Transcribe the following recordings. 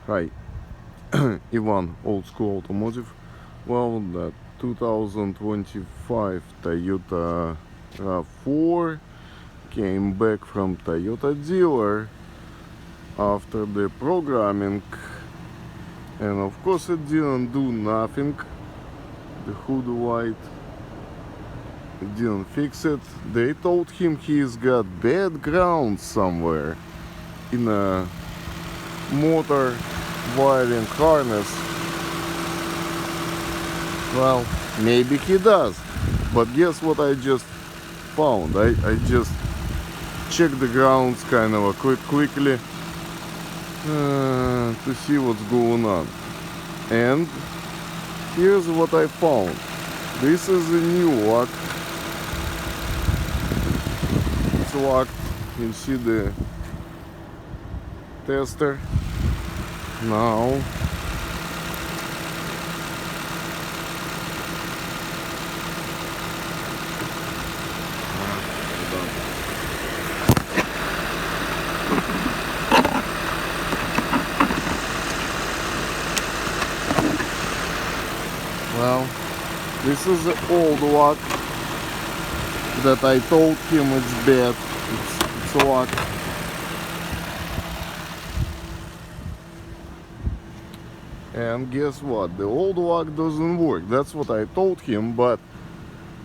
Hi, Ivan, Old School Automotive. Well, the 2025 Toyota RAV4 came back from Toyota dealer after the programming, and of course it didn't do nothing. The hood light, it didn't fix it. They told him he's got bad ground somewhere in a motor wiring harness. Well, maybe he does, but guess what I just found? I just checked the grounds kind of quickly to see what's going on, and here's what I found. This is a new lock. It's locked. You see the tester now. Well, this is the old lock that I told him it's bad. It's locked. And guess what? The old lock doesn't work. That's what I told him, but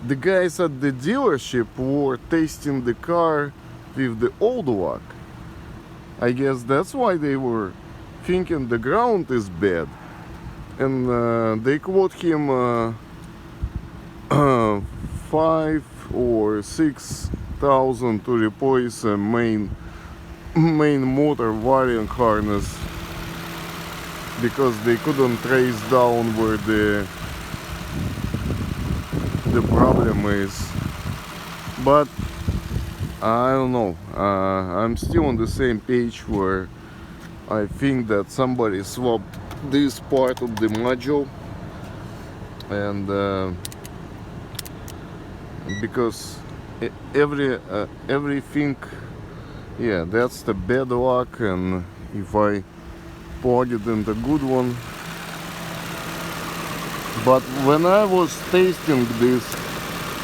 the guys at the dealership were testing the car with the old lock. I guess that's why they were thinking the ground is bad. And they quote him 5 or 6,000 to replace a main motor wiring harness, because they couldn't trace down where the problem is. But I don't know, I'm still on the same page where I think that somebody swapped this part of the module, and because everything, yeah, that's the bad lock, and if I plug it in the good one. But when I was testing this,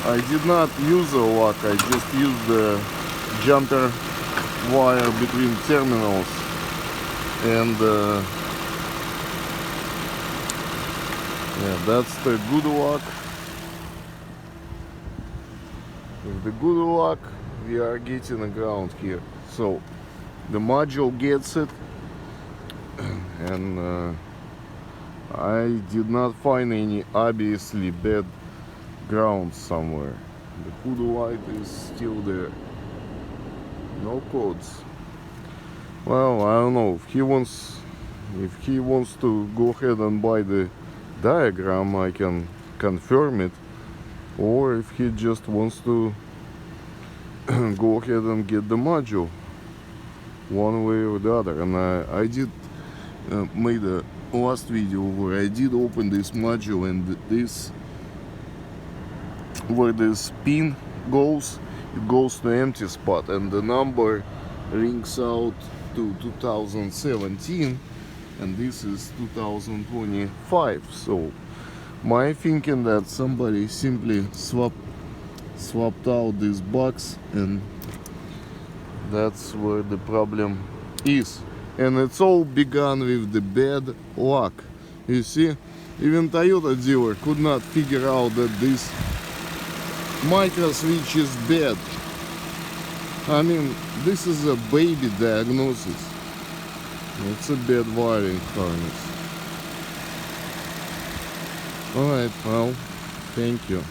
I did not use a lock. I just used the jumper wire between terminals, and yeah, that's the good lock. With the good lock, we are getting a ground here, so the module gets it. And I did not find any obviously bad ground somewhere. The hood light is still there. No codes. Well, I don't know if he wants to go ahead and buy the diagram, I can confirm it, or if he just wants to go ahead and get the module, one way or the other. And I did made a last video where I did open this module, and this, where this pin goes, it goes to empty spot, and the number rings out to 2017, and this is 2025. So my thinking that somebody simply swapped out this box, and that's where the problem is. And it's all begun with the bad luck. You see, even Toyota dealer could not figure out that this micro switch is bad. I mean, this is a baby diagnosis. It's a bad wiring harness. Alright, well, thank you.